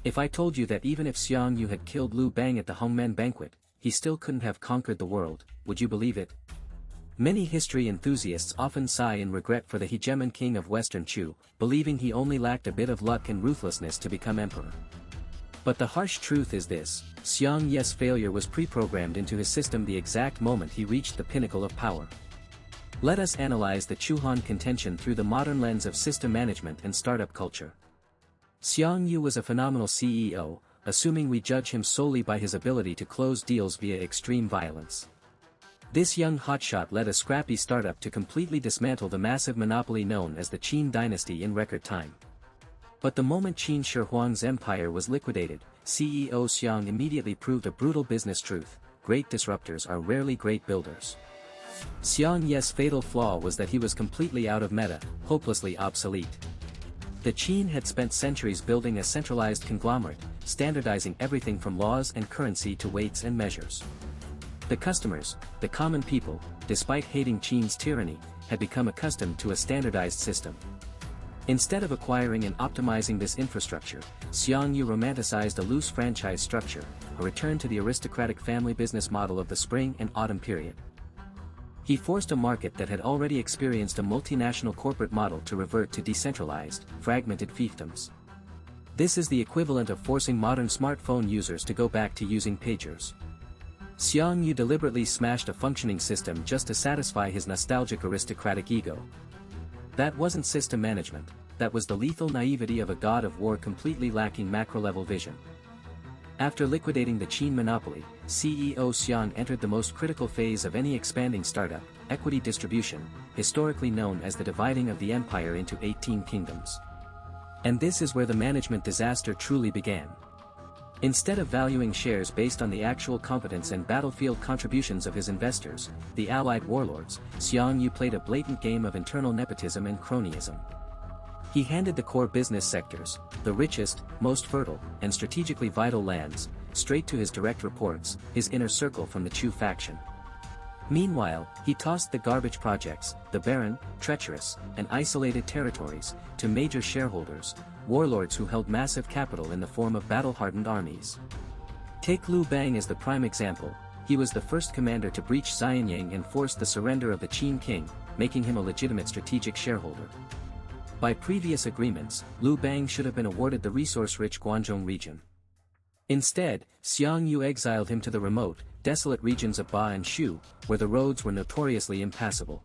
If I told you that even if Xiang Yu had killed Liu Bang at the Hongmen banquet, he still couldn't have conquered the world, would you believe it? Many history enthusiasts often sigh in regret for the hegemon king of Western Chu, believing he only lacked a bit of luck and ruthlessness to become emperor. But the harsh truth is this: Xiang Yu's failure was pre-programmed into his system the exact moment he reached the pinnacle of power. Let us analyze the Chu-Han Contention through the modern lens of system management and startup culture. Xiang Yu was a phenomenal CEO, assuming we judge him solely by his ability to close deals via extreme violence. This young hotshot led a scrappy startup to completely dismantle the massive monopoly known as the Qin dynasty in record time. But the moment Qin Shi Huang's empire was liquidated, CEO Xiang immediately proved a brutal business truth: great disruptors are rarely great builders. Xiang Yu's fatal flaw was that he was completely out of meta, hopelessly obsolete. The Qin had spent centuries building a centralized conglomerate, standardizing everything from laws and currency to weights and measures. The customers, the common people, despite hating Qin's tyranny, had become accustomed to a standardized system. Instead of acquiring and optimizing this infrastructure, Xiang Yu romanticized a loose franchise structure, a return to the aristocratic family business model of the spring and autumn period. He forced a market that had already experienced a multinational corporate model to revert to decentralized, fragmented fiefdoms. This is the equivalent of forcing modern smartphone users to go back to using pagers. Xiang Yu deliberately smashed a functioning system just to satisfy his nostalgic aristocratic ego. That wasn't system management, that was the lethal naivety of a god of war completely lacking macro-level vision. After liquidating the Qin monopoly, CEO Xiang entered the most critical phase of any expanding startup: equity distribution, historically known as the dividing of the empire into 18 kingdoms. And this is where the management disaster truly began. Instead of valuing shares based on the actual competence and battlefield contributions of his investors, the allied warlords, Xiang Yu played a blatant game of internal nepotism and cronyism. He handed the core business sectors, the richest, most fertile, and strategically vital lands, straight to his direct reports, his inner circle from the Chu faction. Meanwhile, he tossed the garbage projects, the barren, treacherous, and isolated territories, to major shareholders, warlords who held massive capital in the form of battle-hardened armies. Take Liu Bang as the prime example. He was the first commander to breach Xianyang and force the surrender of the Qin king, making him a legitimate strategic shareholder. By previous agreements, Liu Bang should have been awarded the resource-rich Guangzhou region. Instead, Xiang Yu exiled him to the remote, desolate regions of Ba and Shu, where the roads were notoriously impassable.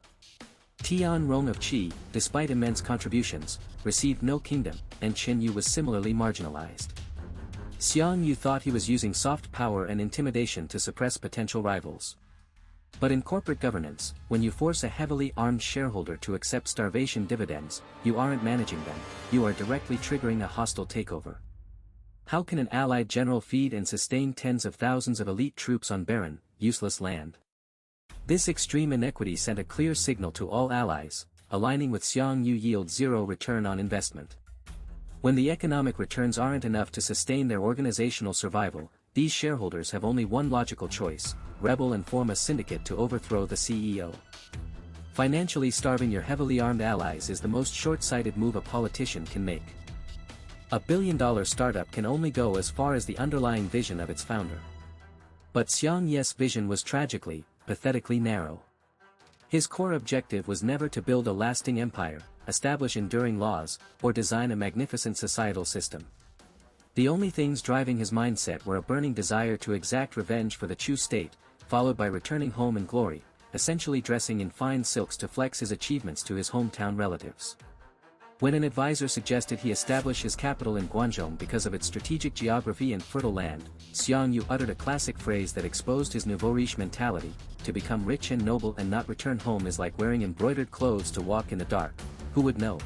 Tian Rong of Qi, despite immense contributions, received no kingdom, and Chen Yu was similarly marginalized. Xiang Yu thought he was using soft power and intimidation to suppress potential rivals. But in corporate governance, when you force a heavily armed shareholder to accept starvation dividends, you aren't managing them, you are directly triggering a hostile takeover. How can an allied general feed and sustain tens of thousands of elite troops on barren, useless land? This extreme inequity sent a clear signal to all allies: aligning with Xiang Yu yields zero return on investment. When the economic returns aren't enough to sustain their organizational survival, these shareholders have only one logical choice: rebel and form a syndicate to overthrow the CEO. Financially starving your heavily armed allies is the most short-sighted move a politician can make. A billion-dollar startup can only go as far as the underlying vision of its founder. But Xiang Yu's vision was tragically, pathetically narrow. His core objective was never to build a lasting empire, establish enduring laws, or design a magnificent societal system. The only things driving his mindset were a burning desire to exact revenge for the Chu state, followed by returning home in glory, essentially dressing in fine silks to flex his achievements to his hometown relatives. When an advisor suggested he establish his capital in Guangzhou because of its strategic geography and fertile land, Xiang Yu uttered a classic phrase that exposed his nouveau riche mentality: to become rich and noble and not return home is like wearing embroidered clothes to walk in the dark. Who would know?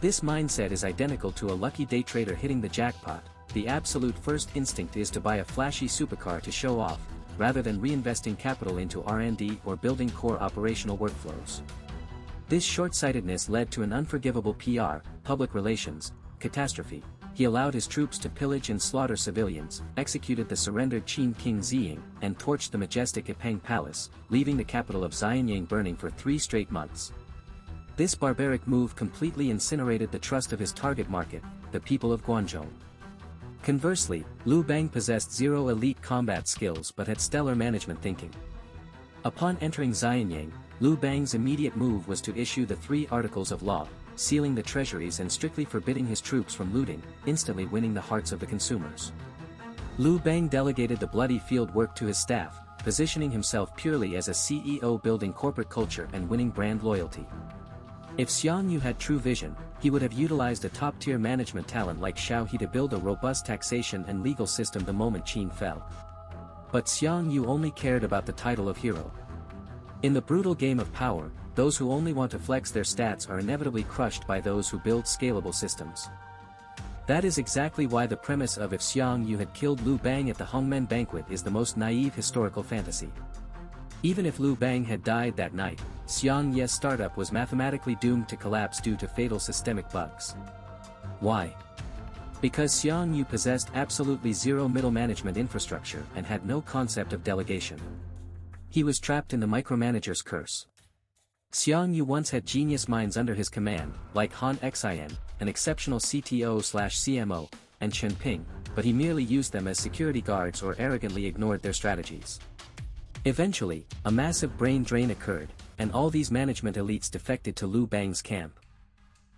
This mindset is identical to a lucky day trader hitting the jackpot. The absolute first instinct is to buy a flashy supercar to show off, rather than reinvesting capital into R&D or building core operational workflows. This short-sightedness led to an unforgivable PR, public relations, catastrophe. He allowed his troops to pillage and slaughter civilians, executed the surrendered Qin king Ziying, and torched the majestic Ipang palace, leaving the capital of Xianyang burning for 3 straight months. This barbaric move completely incinerated the trust of his target market, the people of Guangzhou. Conversely, Liu Bang possessed zero elite combat skills but had stellar management thinking. Upon entering Xianyang, Liu Bang's immediate move was to issue the 3 articles of law, sealing the treasuries and strictly forbidding his troops from looting, instantly winning the hearts of the consumers. Liu Bang delegated the bloody field work to his staff, positioning himself purely as a CEO, building corporate culture and winning brand loyalty. If Xiang Yu had true vision, he would have utilized a top-tier management talent like Xiao He to build a robust taxation and legal system the moment Qin fell. But Xiang Yu only cared about the title of hero. In the brutal game of power, those who only want to flex their stats are inevitably crushed by those who build scalable systems. That is exactly why the premise of if Xiang Yu had killed Liu Bang at the Hongmen banquet is the most naive historical fantasy. Even if Liu Bang had died that night, Xiang Yu's startup was mathematically doomed to collapse due to fatal systemic bugs. Why? Because Xiang Yu possessed absolutely zero middle management infrastructure and had no concept of delegation. He was trapped in the micromanager's curse. Xiang Yu once had genius minds under his command, like Han Xian, an exceptional CTO/CMO, and Chen Ping, but he merely used them as security guards or arrogantly ignored their strategies. Eventually, a massive brain drain occurred, and all these management elites defected to Liu Bang's camp.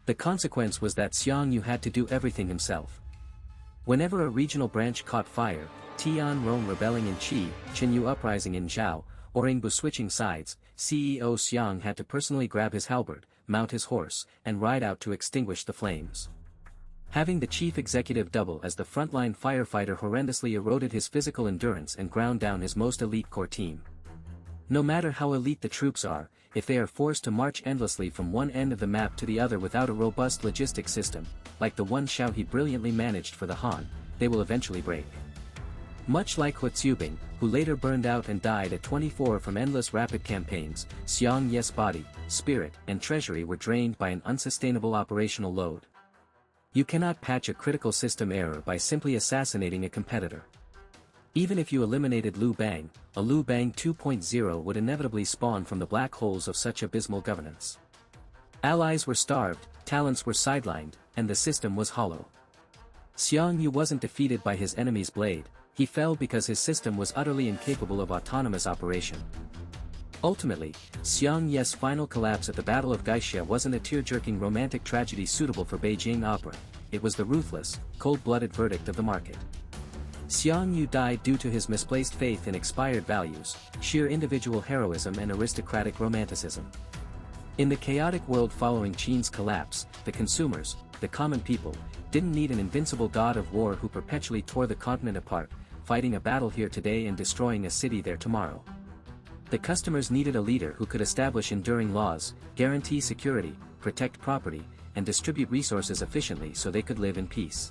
The consequence was that Xiang Yu had to do everything himself. Whenever a regional branch caught fire, Tian-Rong rebelling in Qi, Qinyu uprising in Zhao, or Yingbu switching sides, CEO Xiang had to personally grab his halberd, mount his horse, and ride out to extinguish the flames. Having the chief executive double as the frontline firefighter horrendously eroded his physical endurance and ground down his most elite core team. No matter how elite the troops are, if they are forced to march endlessly from one end of the map to the other without a robust logistic system, like the one Xiao He brilliantly managed for the Han, they will eventually break. Much like Hu Zubing, who later burned out and died at 24 from endless rapid campaigns, Xiang Yu's body, spirit, and treasury were drained by an unsustainable operational load. You cannot patch a critical system error by simply assassinating a competitor. Even if you eliminated Liu Bang, a Liu Bang 2.0 would inevitably spawn from the black holes of such abysmal governance. Allies were starved, talents were sidelined, and the system was hollow. Xiang Yu wasn't defeated by his enemy's blade, he fell because his system was utterly incapable of autonomous operation. Ultimately, Xiang Yu's final collapse at the Battle of Gaixia wasn't a tear-jerking romantic tragedy suitable for Beijing opera, it was the ruthless, cold-blooded verdict of the market. Xiang Yu died due to his misplaced faith in expired values, sheer individual heroism and aristocratic romanticism. In the chaotic world following Qin's collapse, the consumers, the common people, didn't need an invincible god of war who perpetually tore the continent apart, fighting a battle here today and destroying a city there tomorrow. The customers needed a leader who could establish enduring laws, guarantee security, protect property, and distribute resources efficiently so they could live in peace.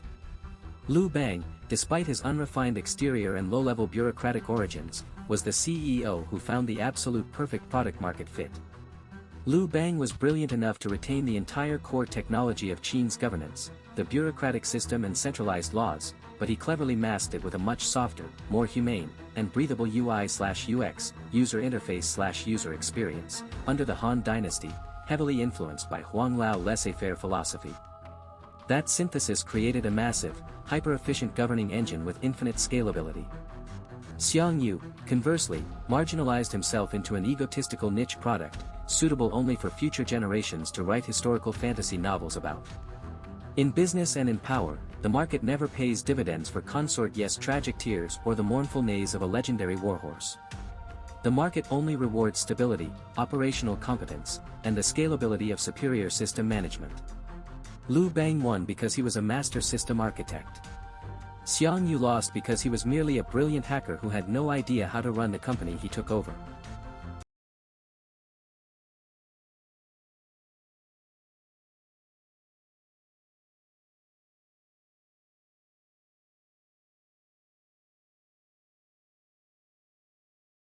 Liu Bang, despite his unrefined exterior and low-level bureaucratic origins, was the CEO who found the absolute perfect product-market fit. Liu Bang was brilliant enough to retain the entire core technology of Qin's governance, the bureaucratic system and centralized laws, but he cleverly masked it with a much softer, more humane, and breathable UI/UX, user interface/user experience, under the Han dynasty, heavily influenced by Huanglao laissez-faire philosophy. That synthesis created a massive, hyper-efficient governing engine with infinite scalability. Xiang Yu, conversely, marginalized himself into an egotistical niche product, suitable only for future generations to write historical fantasy novels about. In business and in power, the market never pays dividends for Consort Yes' tragic tears or the mournful neighs of a legendary warhorse. The market only rewards stability, operational competence, and the scalability of superior system management. Liu Bang won because he was a master system architect. Xiang Yu lost because he was merely a brilliant hacker who had no idea how to run the company he took over.